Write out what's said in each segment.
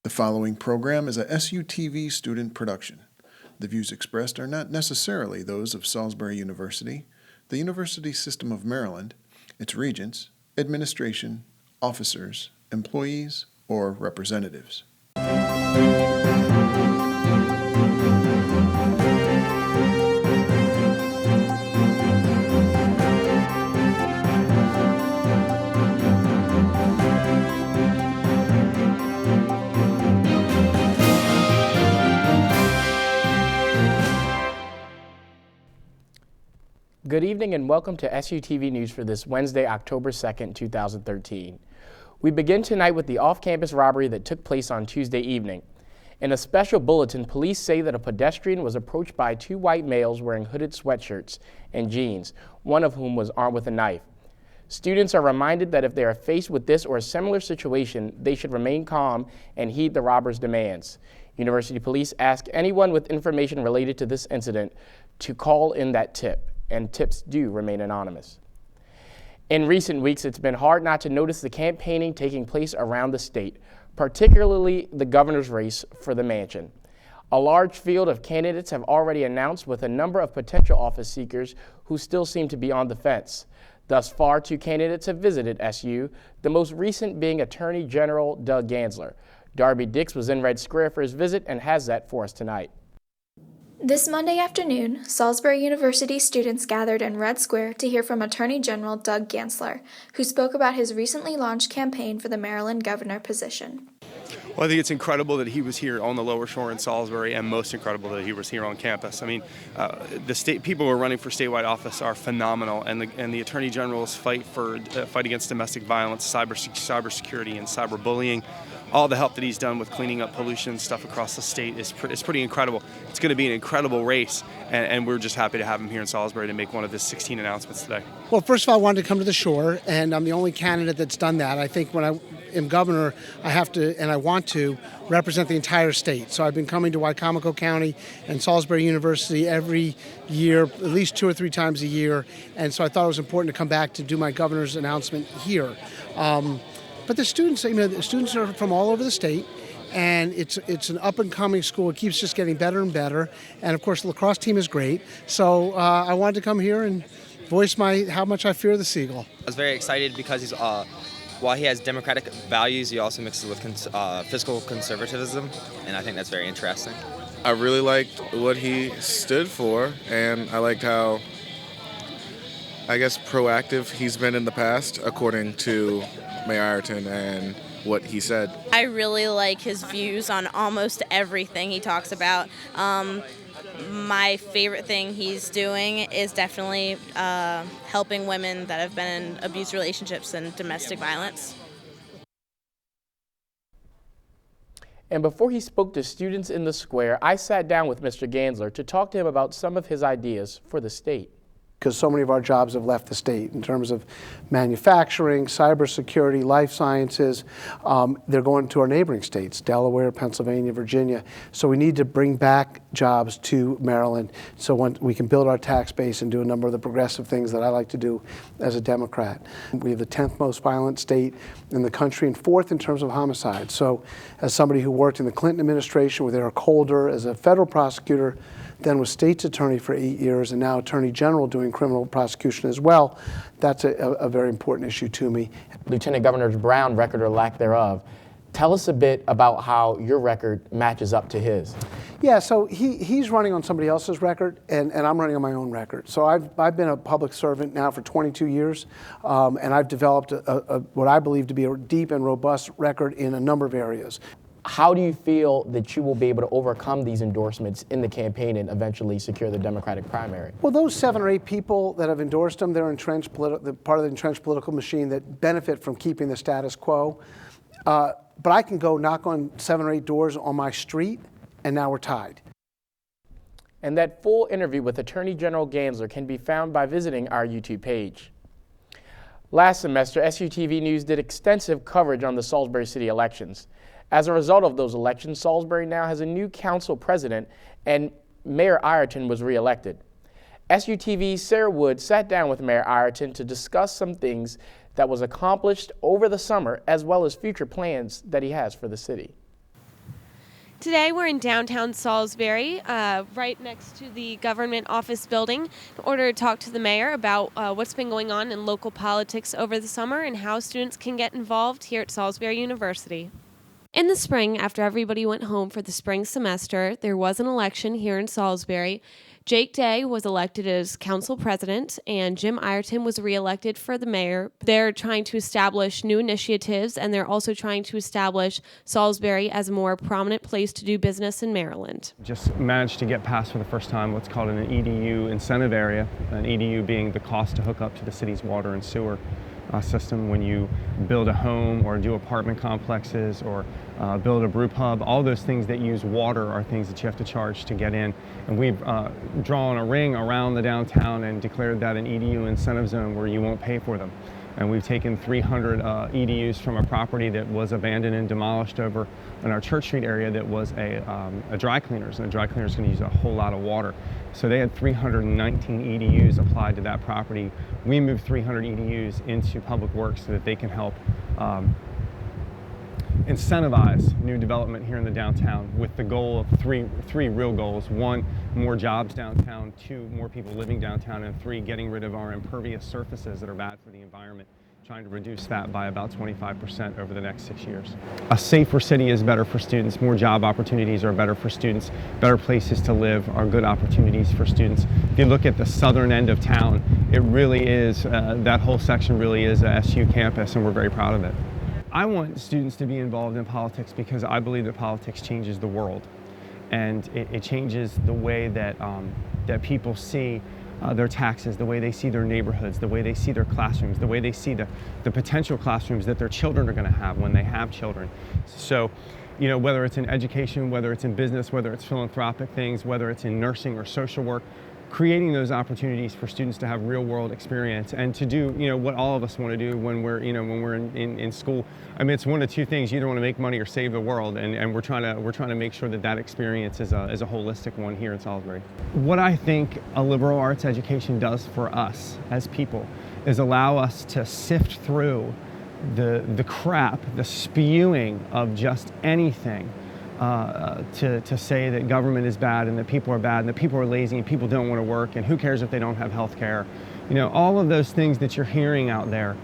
The following program is a SUTV student production. The views expressed are not necessarily those of Salisbury University, the University System of Maryland, its regents, administration, officers, employees, or representatives. Good evening and welcome to SUTV News for this Wednesday, October 2nd, 2013. We begin tonight with the off-campus robbery that took place on Tuesday evening. In a special bulletin, police say that a pedestrian was approached by two white males wearing hooded sweatshirts and jeans, one of whom was armed with a knife. Students are reminded that if they are faced with this or a similar situation, they should remain calm and heed the robber's demands. University police ask anyone with information related to this incident to call in that tip, and tips do remain anonymous. In recent weeks, it's been hard not to notice the campaigning taking place around the state, particularly the governor's race for the mansion. A large field of candidates have already announced, with a number of potential office seekers who still seem to be on the fence. Thus far, two candidates have visited SU, the most recent being Attorney General Doug Gansler. Darby Dix was in Red Square for his visit and has that for us tonight. This Monday afternoon, Salisbury University students gathered in Red Square to hear from Attorney General Doug Gansler, who spoke about his recently launched campaign for the Maryland governor position. Well, I think it's incredible that he was here on the Lower Shore in Salisbury, and most incredible that he was here on campus. I mean, the state people who are running for statewide office are phenomenal, and the Attorney General's fight against domestic violence, cybersecurity, and cyberbullying, all the help that he's done with cleaning up pollution stuff across the state is pretty incredible. It's going to be an incredible race, and we're just happy to have him here in Salisbury to make one of his 16 announcements today. Well, first of all, I wanted to come to the shore, and I'm the only candidate that's done that. I think when I am governor, I have to, and I want to, represent the entire state. So I've been coming to Wicomico County and Salisbury University every year, at least 2 or 3 times a year, and so I thought it was important to come back to do my governor's announcement here. But the students, the students are from all over the state, and it's an up-and-coming school. It keeps just getting better and better, and of course the lacrosse team is great. So I wanted to come here and voice how much I fear the Seagull. I was very excited because while he has democratic values, he also mixes with fiscal conservatism, and I think that's very interesting. I really liked what he stood for, and I liked how, proactive he's been in the past, according to Mayor Ayrton and what he said. I really like his views on almost everything he talks about. My favorite thing he's doing is definitely helping women that have been in abuse relationships and domestic violence. And before he spoke to students in the square, I sat down with Mr. Gansler to talk to him about some of his ideas for the state. Because so many of our jobs have left the state in terms of manufacturing, cybersecurity, life sciences. They're going to our neighboring states, Delaware, Pennsylvania, Virginia. So we need to bring back jobs to Maryland so we can build our tax base and do a number of the progressive things that I like to do as a Democrat. We have the 10th most violent state in the country and 4th in terms of homicide. So as somebody who worked in the Clinton administration with Eric Holder as a federal prosecutor, then was state's attorney for 8 years, and now attorney general doing criminal prosecution as well. That's a very important issue to me. Lieutenant Governor Brown, record or lack thereof, tell us a bit about how your record matches up to his. Yeah, so he's running on somebody else's record, and I'm running on my own record. So I've been a public servant now for 22 years, and I've developed what I believe to be a deep and robust record in a number of areas. How do you feel that you will be able to overcome these endorsements in the campaign and eventually secure the Democratic primary? Well, those 7 or 8 people that have endorsed him, they're part of the entrenched political machine that benefit from keeping the status quo. But I can go knock on 7 or 8 doors on my street, and now we're tied. And that full interview with Attorney General Gansler can be found by visiting our YouTube page. Last semester, SUTV News did extensive coverage on the Salisbury City elections. As a result of those elections, Salisbury now has a new council president, and Mayor Ayrton was reelected. SUTV's Sarah Wood sat down with Mayor Ayrton to discuss some things that was accomplished over the summer, as well as future plans that he has for the city. Today we're in downtown Salisbury, right next to the government office building, in order to talk to the mayor about what's been going on in local politics over the summer and how students can get involved here at Salisbury University. In the spring, after everybody went home for the spring semester, there was an election here in Salisbury. Jake Day was elected as council president, and Jim Ayrton was reelected for the mayor. They're trying to establish new initiatives, and they're also trying to establish Salisbury as a more prominent place to do business in Maryland. Just managed to get passed for the first time what's called an EDU incentive area, an EDU being the cost to hook up to the city's water and sewer system when you build a home or do apartment complexes or build a brew pub. All those things that use water are things that you have to charge to get in. And we've drawn a ring around the downtown and declared that an EDU incentive zone where you won't pay for them. And we've taken 300 EDUs from a property that was abandoned and demolished over in our Church Street area that was a dry cleaners, and a dry cleaner is going to use a whole lot of water. So they had 319 EDUs applied to that property. We moved 300 EDUs into Public Works so that they can help incentivize new development here in the downtown with the goal of three real goals. One, more jobs downtown. Two, more people living downtown. And three, getting rid of our impervious surfaces that are bad for the environment, trying to reduce that by about 25% over the next 6 years. A safer city is better for students. More job opportunities are better for students. Better places to live are good opportunities for students. If you look at the southern end of town, it really is, that whole section really is a SU campus, and we're very proud of it. I want students to be involved in politics because I believe that politics changes the world, and it changes the way that, that people see their taxes, the way they see their neighborhoods, the way they see their classrooms, the way they see the potential classrooms that their children are going to have when they have children. So, you know, whether it's in education, whether it's in business, whether it's philanthropic things, whether it's in nursing or social work, creating those opportunities for students to have real world experience and to do, you know, what all of us want to do when we're, you know, when we're in school. I mean, it's one of two things: you either want to make money or save the world, and we're trying to make sure that that experience is a holistic one here in Salisbury. What I think a liberal arts education does for us as people is allow us to sift through the crap, the spewing of just anything, to say that government is bad and that people are bad and that people are lazy and people don't want to work and who cares if they don't have health care. You know, all of those things that you're hearing out there.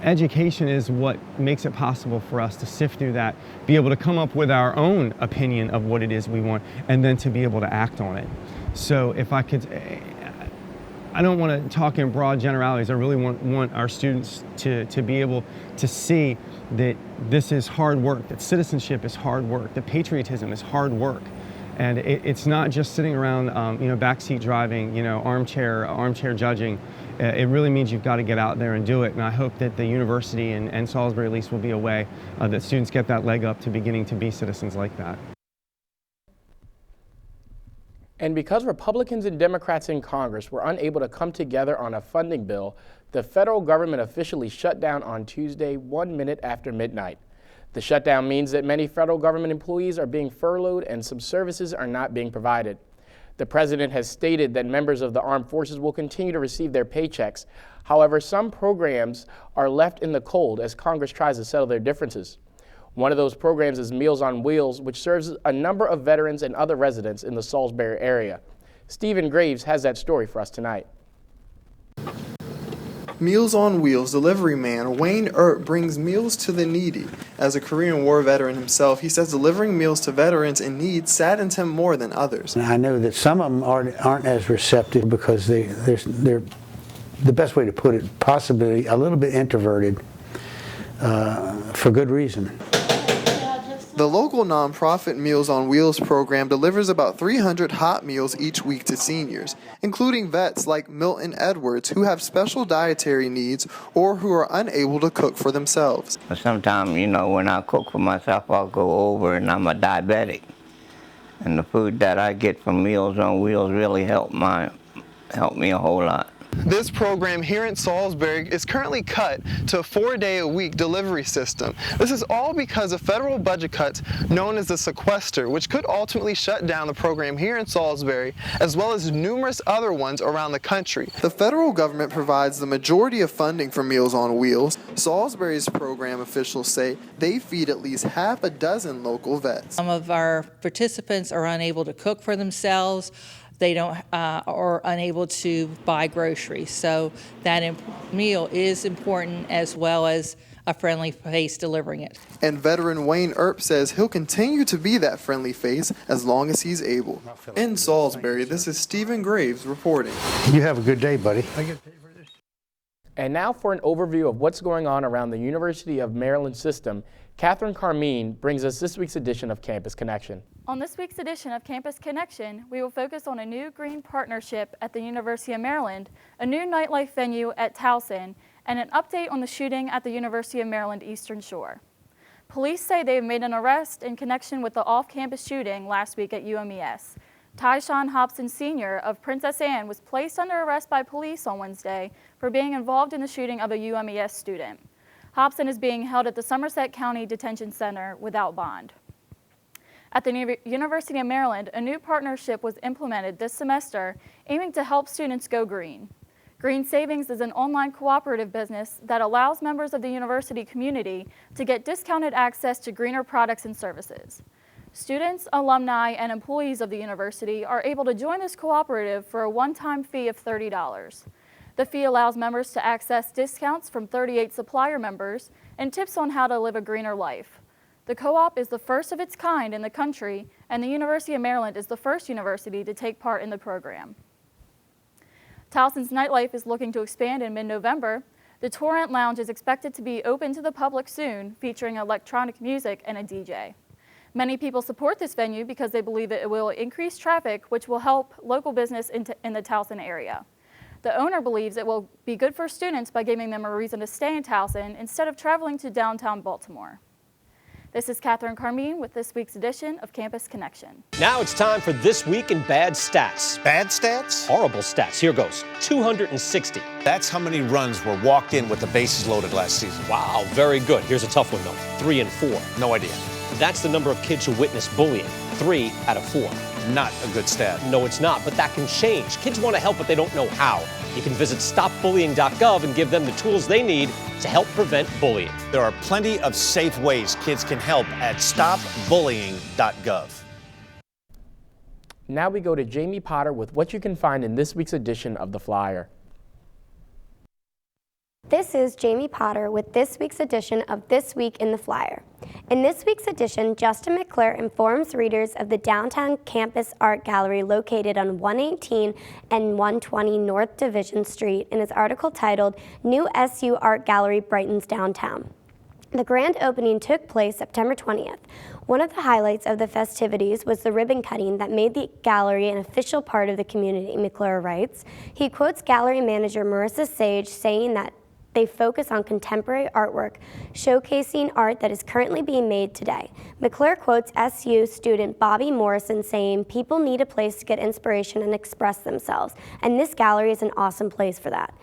Education is what makes it possible for us to sift through that, be able to come up with our own opinion of what it is we want, and then to be able to act on it. So if I could, I don't want to talk in broad generalities. I really want our students to be able to see that this is hard work, that citizenship is hard work, that patriotism is hard work. And it's not just sitting around, you know, backseat driving, you know, armchair judging. It really means you've got to get out there and do it. And I hope that the university and Salisbury at least will be a way that students get that leg up to beginning to be citizens like that. And because Republicans and Democrats in Congress were unable to come together on a funding bill, the federal government officially shut down on Tuesday, 1 minute after midnight. The shutdown means that many federal government employees are being furloughed and some services are not being provided. The president has stated that members of the armed forces will continue to receive their paychecks. However, some programs are left in the cold as Congress tries to settle their differences. One of those programs is Meals on Wheels, which serves a number of veterans and other residents in the Salisbury area. Stephen Graves has that story for us tonight. Meals on Wheels delivery man Wayne brings meals to the needy. As a Korean War veteran himself, he says delivering meals to veterans in need saddens him more than others. I know that some of them aren't as receptive because they're, the best way to put it, possibly a little bit introverted for good reason. The local nonprofit Meals on Wheels program delivers about 300 hot meals each week to seniors, including vets like Milton Edwards who have special dietary needs or who are unable to cook for themselves. Sometimes, you know, when I cook for myself, I'll go over and I'm a diabetic. And the food that I get from Meals on Wheels really help me a whole lot. This program here in Salisbury is currently cut to a 4-day-a-week delivery system. This is all because of federal budget cuts known as the sequester, which could ultimately shut down the program here in Salisbury, as well as numerous other ones around the country. The federal government provides the majority of funding for Meals on Wheels. Salisbury's program officials say they feed at least half a dozen local vets. Some of our participants are unable to cook for themselves. They don't are unable to buy groceries. So that meal is important, as well as a friendly face delivering it. And veteran Wayne Earp says he'll continue to be that friendly face as long as he's able. In Salisbury, this is Stephen Graves reporting. You have a good day, buddy. And now for an overview of what's going on around the University of Maryland system, Catherine Carmine brings us this week's edition of Campus Connection. On this week's edition of Campus Connection, we will focus on a new green partnership at the University of Maryland, a new nightlife venue at Towson, and an update on the shooting at the University of Maryland Eastern Shore. Police say they have made an arrest in connection with the off-campus shooting last week at UMES. Tyshawn Hobson Sr. of Princess Anne was placed under arrest by police on Wednesday for being involved in the shooting of a UMES student. Hobson is being held at the Somerset County Detention Center without bond. At the University of Maryland, a new partnership was implemented this semester aiming to help students go green. Green Savings is an online cooperative business that allows members of the university community to get discounted access to greener products and services. Students, alumni, and employees of the university are able to join this cooperative for a one-time fee of $30. The fee allows members to access discounts from 38 supplier members and tips on how to live a greener life. The co-op is the first of its kind in the country, and the University of Maryland is the first university to take part in the program. Towson's nightlife is looking to expand in mid-November. The Torrent Lounge is expected to be open to the public soon, featuring electronic music and a DJ. Many people support this venue because they believe it will increase traffic, which will help local business in the Towson area. The owner believes it will be good for students by giving them a reason to stay in Towson instead of traveling to downtown Baltimore. This is Catherine Carmine with this week's edition of Campus Connection. Now it's time for This Week in Bad Stats. Bad stats? Horrible stats. Here goes. 260. That's how many runs were walked in with the bases loaded last season. Wow, very good. Here's a tough one, though. 3 and 4. No idea. That's the number of kids who witness bullying. 3 out of 4. Not a good stat. No, it's not, but that can change. Kids want to help, but they don't know how. You can visit stopbullying.gov and give them the tools they need to help prevent bullying. There are plenty of safe ways kids can help at stopbullying.gov. Now we go to Jamie Potter with what you can find in this week's edition of The Flyer. This is Jamie Potter with this week's edition of This Week in the Flyer. In this week's edition, Justin McClure informs readers of the downtown campus art gallery located on 118 and 120 North Division Street in his article titled, New SU Art Gallery Brightens Downtown. The grand opening took place September 20th. One of the highlights of the festivities was the ribbon cutting that made the gallery an official part of the community, McClure writes. He quotes gallery manager Marissa Sage saying that they focus on contemporary artwork, showcasing art that is currently being made today. McClure quotes SU student Bobby Morrison saying, people need a place to get inspiration and express themselves, and this gallery is an awesome place for that.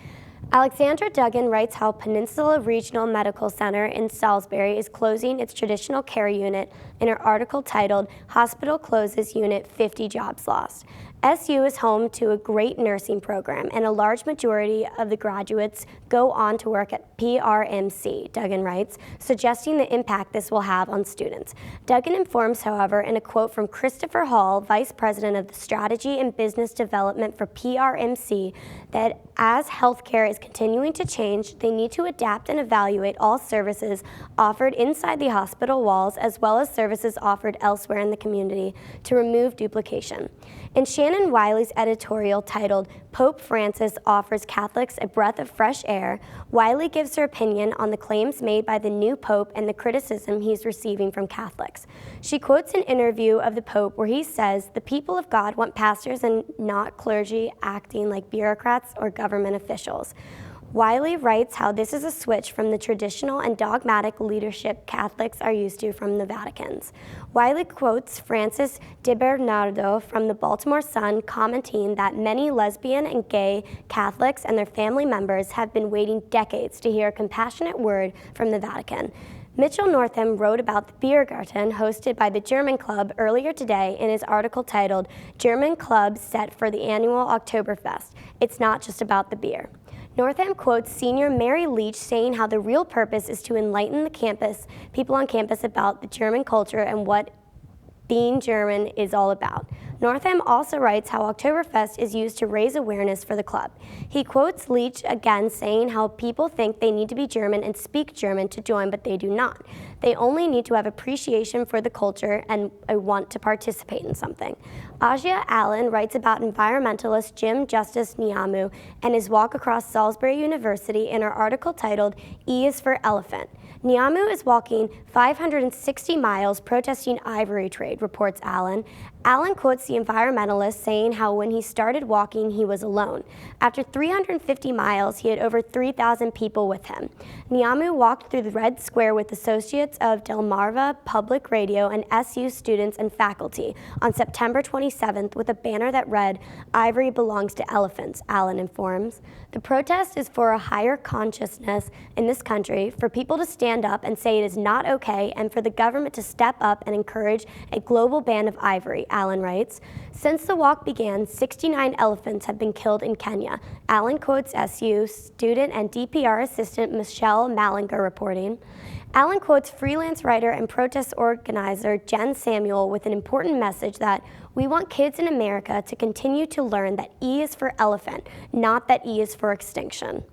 Alexandra Duggan writes how Peninsula Regional Medical Center in Salisbury is closing its traditional care unit in her article titled, Hospital Closes Unit 50 Jobs Lost. SU is home to a great nursing program, and a large majority of the graduates go on to work at PRMC, Duggan writes, suggesting the impact this will have on students. Duggan informs, however, in a quote from Christopher Hall, Vice President of the Strategy and Business Development for PRMC, that as healthcare is continuing to change, they need to adapt and evaluate all services offered inside the hospital walls as well as services offered elsewhere in the community to remove duplication. In Shannon Wiley's editorial titled, Pope Francis Offers Catholics a Breath of Fresh Air, Wiley gives her opinion on the claims made by the new Pope and the criticism he's receiving from Catholics. She quotes an interview of the Pope where he says, the people of God want pastors and not clergy acting like bureaucrats or government officials. Wiley writes how this is a switch from the traditional and dogmatic leadership Catholics are used to from the Vaticans. Wiley quotes Francis DiBernardo from the Baltimore Sun, commenting that many lesbian and gay Catholics and their family members have been waiting decades to hear a compassionate word from the Vatican. Mitchell Northam wrote about the beer garden hosted by the German Club earlier today in his article titled "German Club Set for the Annual Oktoberfest. It's Not Just About the Beer." Northam quotes senior Mary Leach saying how the real purpose is to enlighten people on campus about the German culture and what being German is all about. Northam also writes how Oktoberfest is used to raise awareness for the club. He quotes Leach again saying how people think they need to be German and speak German to join, but they do not. They only need to have appreciation for the culture and a want to participate in something. Aja Allen writes about environmentalist Jim Justice Nyamu and his walk across Salisbury University in her article titled "E is for Elephant." Nyamu is walking 560 miles protesting ivory trade, reports Allen. Allen quotes the environmentalist saying how when he started walking, he was alone. After 350 miles, he had over 3,000 people with him. Nyamu walked through the Red Square with associates of Delmarva Public Radio and SU students and faculty on September 27th with a banner that read, "Ivory belongs to elephants," Allen informs. The protest is for a higher consciousness in this country, for people to stand up and say it is not okay, and for the government to step up and encourage a global ban of ivory, Allen writes. Since the walk began, 69 elephants have been killed in Kenya. Allen quotes SU student and DPR assistant Michelle Mallinger reporting. Allen quotes freelance writer and protest organizer Jen Samuel with an important message that we want kids in America to continue to learn that E is for elephant, not that E is for extinction.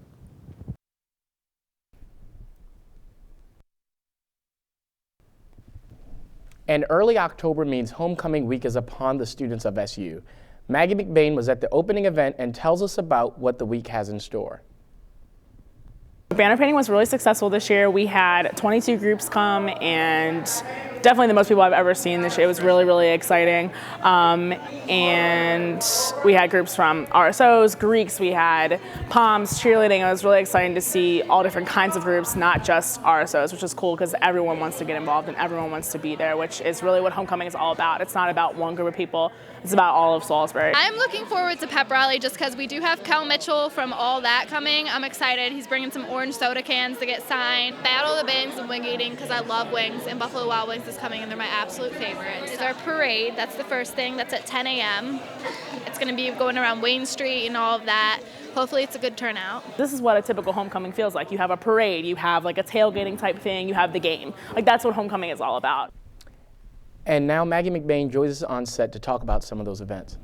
And early October means homecoming week is upon the students of SU. Maggie McBain was at the opening event and tells us about what the week has in store. Banner painting was really successful this year. We had 22 groups come, and definitely the most people I've ever seen this year. It was really, really exciting. And we had groups from RSOs, Greeks, we had POMs, cheerleading. It was really exciting to see all different kinds of groups, not just RSOs, which is cool because everyone wants to get involved and everyone wants to be there, which is really what homecoming is all about. It's not about one group of people. It's about all of Salisbury. I'm looking forward to pep rally just because we do have Cal Mitchell from All That coming. I'm excited. He's bringing some orange soda cans to get signed. Battle of the Bangs and wing eating because I love wings, and Buffalo Wild Wings is coming and they're my absolute favorites. It's our parade. That's the first thing. That's at 10 a.m. It's going to be going around Wayne Street and all of that. Hopefully it's a good turnout. This is what a typical homecoming feels like. You have a parade, you have like a tailgating type thing, you have the game. Like that's what homecoming is all about. And now Maggie McBain joins us on set to talk about some of those events.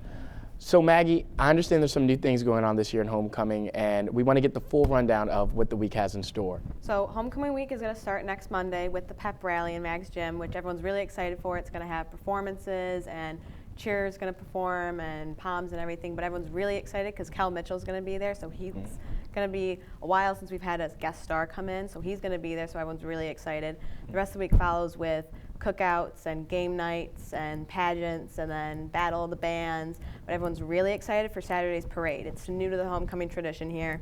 So Maggie, I understand there's some new things going on this year in homecoming, and we want to get the full rundown of what the week has in store. So homecoming week is going to start next Monday with the pep rally in Mag's Gym, which everyone's really excited for. It's going to have performances and cheer is going to perform and POMs and everything, but everyone's really excited because Cal Mitchell's going to be there, so he's going to be a while since we've had a guest star come in, so he's going to be there, so everyone's really excited. The rest of the week follows with cookouts and game nights and pageants and then Battle of the Bands, but everyone's really excited for Saturday's parade. It's new to the homecoming tradition here.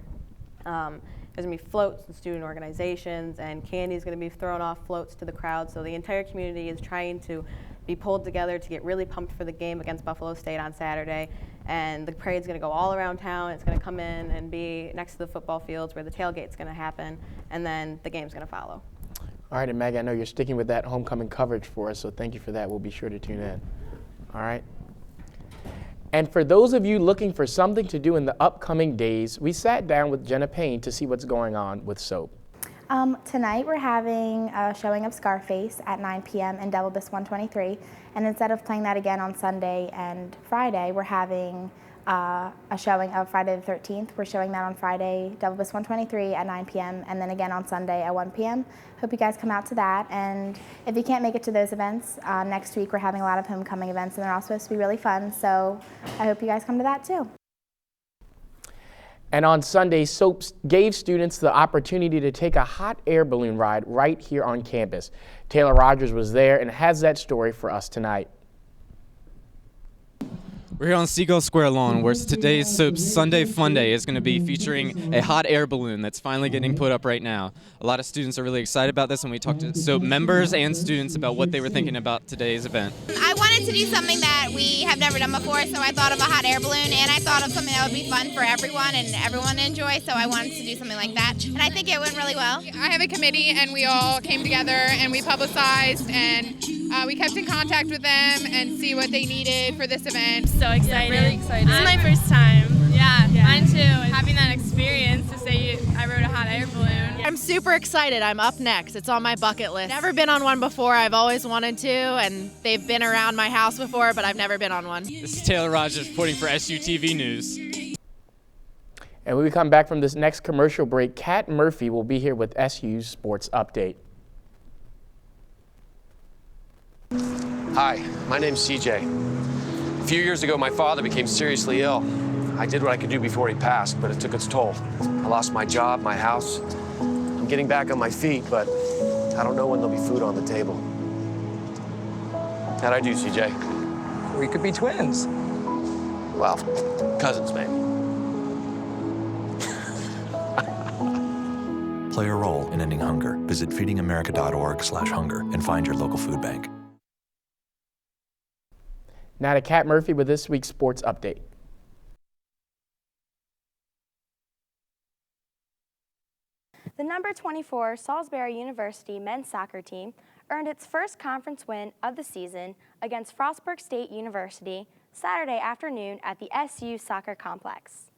There's going to be floats and student organizations, and candy's going to be thrown off floats to the crowd, so the entire community is trying to be pulled together to get really pumped for the game against Buffalo State on Saturday. And the parade's going to go all around town. It's going to come in and be next to the football fields where the tailgate's going to happen, and then the game's going to follow. All right, and Maggie, I know you're sticking with that homecoming coverage for us, so thank you for that. We'll be sure to tune in. All right. And for those of you looking for something to do in the upcoming days, we sat down with Jenna Payne to see what's going on with SOAP. Tonight we're having a showing of Scarface at 9 p.m. in Double Bis 123, and instead of playing that again on Sunday and Friday, we're having a showing of Friday the 13th. We're showing that on Friday, Double Bis 123 at 9 p.m. and then again on Sunday at 1 p.m. Hope you guys come out to that, and if you can't make it to those events, next week we're having a lot of homecoming events, and they're all supposed to be really fun, so I hope you guys come to that too. And on Sunday, SOAP gave students the opportunity to take a hot air balloon ride right here on campus. Taylor Rogers was there and has that story for us tonight. We're here on Seagull Square Lawn, where today's Sunday Fun Day is going to be featuring a hot air balloon that's finally getting put up right now. A lot of students are really excited about this, and we talked to SOAP members and students about what they were thinking about today's event. I wanted to do something that we have never done before, so I thought of a hot air balloon, and I thought of something that would be fun for everyone and everyone to enjoy, so I wanted to do something like that, and I think it went really well. I have a committee, and we all came together, and we publicized, and we kept in contact with them and see what they needed for this event. So excited. Yeah, really excited. This is my first time. Yeah, mine too. Having that experience to say I rode a hot air balloon. I'm super excited. I'm up next. It's on my bucket list. Never been on one before. I've always wanted to, and they've been around my house before, but I've never been on one. This is Taylor Rogers reporting for SUTV News. And when we come back from this next commercial break, Kat Murphy will be here with SU's Sports Update. Hi, my name's CJ. A few years ago, my father became seriously ill. I did what I could do before he passed, but it took its toll. I lost my job, my house. I'm getting back on my feet, but I don't know when there'll be food on the table. How'd I do, CJ? We could be twins. Well, cousins, maybe. Play a role in ending hunger. Visit feedingamerica.org/hunger and find your local food bank. Now to Kat Murphy with this week's Sports Update. The number 24 Salisbury University men's soccer team earned its first conference win of the season against Frostburg State University Saturday afternoon at the SU Soccer Complex.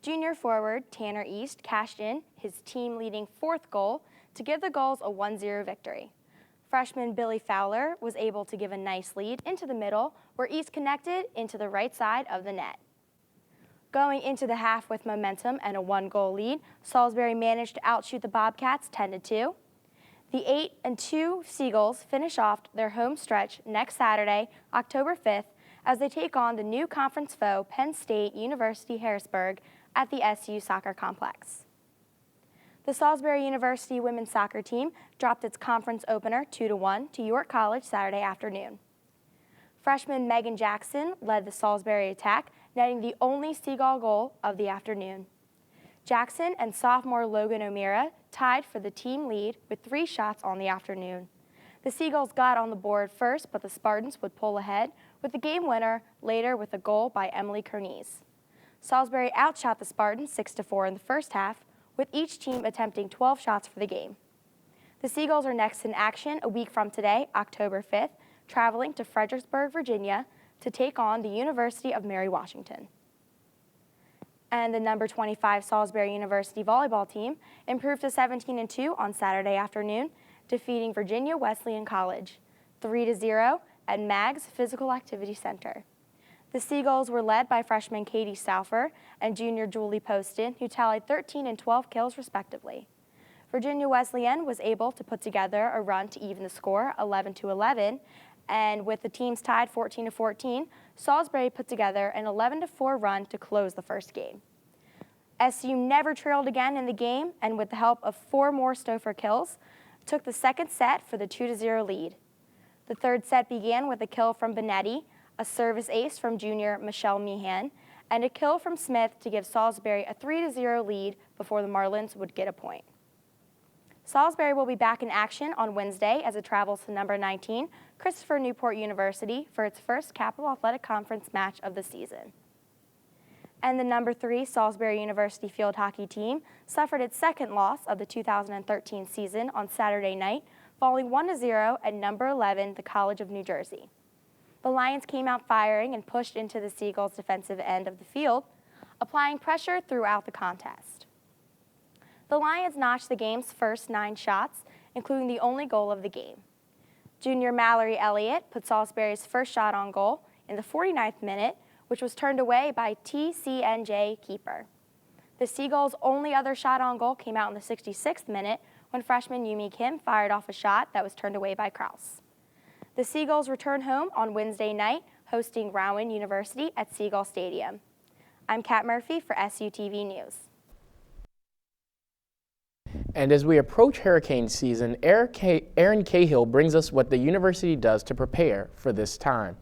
Junior forward Tanner East cashed in his team-leading fourth goal to give the Gulls a 1-0 victory. Freshman Billy Fowler was able to give a nice lead into the middle where East connected into the right side of the net. Going into the half with momentum and a 1-goal lead, Salisbury managed to outshoot the Bobcats 10-2. The 8-2 Seagulls finish off their home stretch next Saturday, October 5th, as they take on the new conference foe, Penn State University Harrisburg, at the SU Soccer Complex. The Salisbury University women's soccer team dropped its conference opener 2-1 to York College Saturday afternoon. Freshman Megan Jackson led the Salisbury attack, netting the only Seagull goal of the afternoon. Jackson and sophomore Logan O'Meara tied for the team lead with 3 shots on the afternoon. The Seagulls got on the board first, but the Spartans would pull ahead with the game winner later with a goal by Emily Kernies. Salisbury outshot the Spartans 6-4 in the first half, with each team attempting 12 shots for the game. The Seagulls are next in action a week from today, October 5th, traveling to Fredericksburg, Virginia, to take on the University of Mary Washington. And the number 25 Salisbury University volleyball team improved to 17-2 on Saturday afternoon, defeating Virginia Wesleyan College 3-0 at Mag's Physical Activity Center. The Seagulls were led by freshman Katie Stauffer and junior Julie Poston, who tallied 13 and 12 kills respectively. Virginia Wesleyan was able to put together a run to even the score 11-11, and with the teams tied 14-14, Salisbury put together an 11-4 run to close the first game. SU never trailed again in the game, and with the help of 4 more Stauffer kills, took the second set for the 2-0 lead. The third set began with a kill from Benetti, a service ace from junior Michelle Meehan, and a kill from Smith to give Salisbury a 3-0 lead before the Marlins would get a point. Salisbury will be back in action on Wednesday as it travels to number 19, Christopher Newport University, for its first Capital Athletic Conference match of the season. And the number 3 Salisbury University field hockey team suffered its second loss of the 2013 season on Saturday night, falling 1-0 at number 11, the College of New Jersey. The Lions came out firing and pushed into the Seagulls' defensive end of the field, applying pressure throughout the contest. The Lions notched the game's first 9 shots, including the only goal of the game. Junior Mallory Elliott put Salisbury's first shot on goal in the 49th minute, which was turned away by TCNJ keeper. The Seagulls' only other shot on goal came out in the 66th minute when freshman Yumi Kim fired off a shot that was turned away by Kraus. The Seagulls return home on Wednesday night, hosting Rowan University at Seagull Stadium. I'm Kat Murphy for SUTV News. And as we approach hurricane season, Aaron Cahill brings us what the university does to prepare for this time.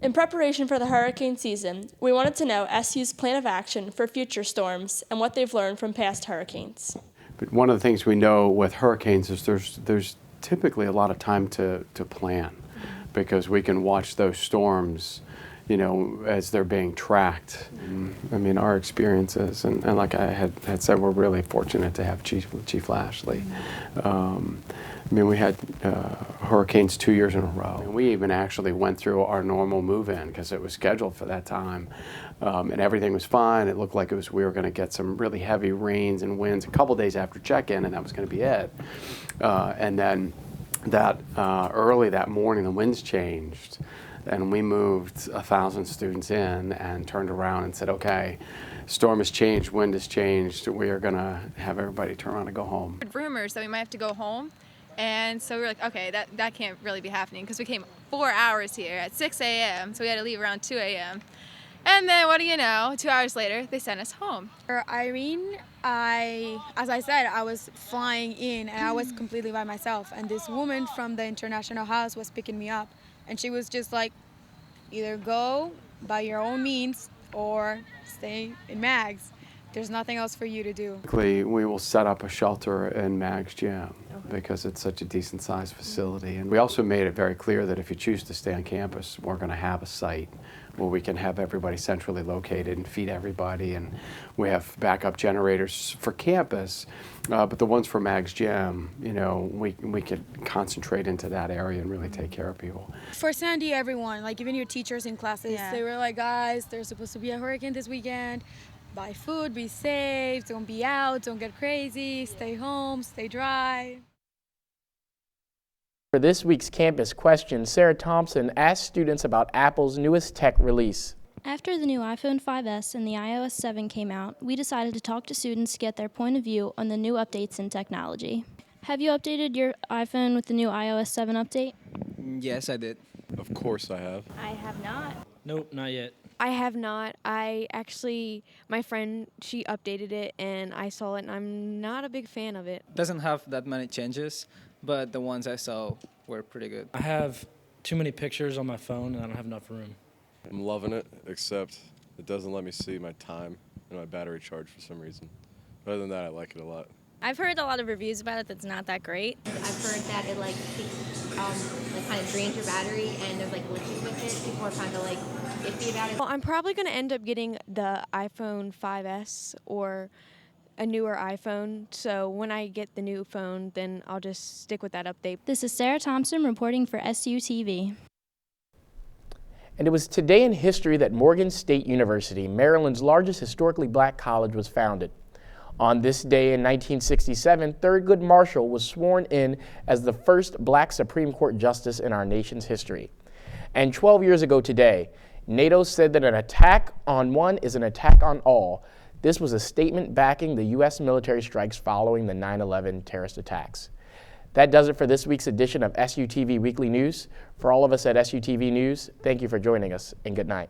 In preparation for the hurricane season, we wanted to know SU's plan of action for future storms and what they've learned from past hurricanes. But one of the things we know with hurricanes is there's typically a lot of time to plan, because we can watch those storms, you know, as they're being tracked. I mean, our experiences, and like I had said, we're really fortunate to have Chief Lashley. I mean, we had hurricanes 2 years in a row. And we even actually went through our normal move-in because it was scheduled for that time. And everything was fine. It looked like we were going to get some really heavy rains and winds a couple days after check-in, and that was going to be it. And then early that morning, the winds changed. And we moved 1,000 students in and turned around and said, okay, storm has changed, wind has changed. We are going to have everybody turn around and go home. Rumors that we might have to go home. And so we were like, okay, that can't really be happening, because we came 4 hours here at 6 a.m., so we had to leave around 2 a.m. And then what do you know, 2 hours later, they sent us home. For Irene, as I said, I was flying in and I was completely by myself. And this woman from the International House was picking me up. And she was just like, either go by your own means or stay in Mags. There's nothing else for you to do. We will set up a shelter in Mag's Gym because it's such a decent sized facility. And we also made it very clear that if you choose to stay on campus, we're going to have a site where we can have everybody centrally located and feed everybody. And we have backup generators for campus, but the ones for Mag's Gym, you know, we could concentrate into that area and really take care of people. For Sandy, everyone, like even your teachers in classes, they were like, guys, there's supposed to be a hurricane this weekend. Buy food, be safe, don't be out, don't get crazy, stay home, stay dry. For this week's campus question, Sarah Thompson asked students about Apple's newest tech release. After the new iPhone 5S and the iOS 7 came out, we decided to talk to students to get their point of view on the new updates in technology. Have you updated your iPhone with the new iOS 7 update? Yes, I did. Of course I have. I have not. Nope, not yet. I have not. My friend, she updated it and I saw it and I'm not a big fan of it. Doesn't have that many changes, but the ones I saw were pretty good. I have too many pictures on my phone and I don't have enough room. I'm loving it, except it doesn't let me see my time and my battery charge for some reason. Other than that, I like it a lot. I've heard a lot of reviews about it that's not that great. I've heard that it like kind of drains your battery and there's like glitches with it. People are kind of like iffy about it. Well, I'm probably going to end up getting the iPhone 5S or a newer iPhone. So when I get the new phone, then I'll just stick with that update. This is Sarah Thompson reporting for SUTV. And it was today in history that Morgan State University, Maryland's largest historically black college, was founded. On this day in 1967, Thurgood Marshall was sworn in as the first black Supreme Court justice in our nation's history. And 12 years ago today, NATO said that an attack on one is an attack on all. This was a statement backing the U.S. military strikes following the 9/11 terrorist attacks. That does it for this week's edition of SUTV Weekly News. For all of us at SUTV News, thank you for joining us, and good night.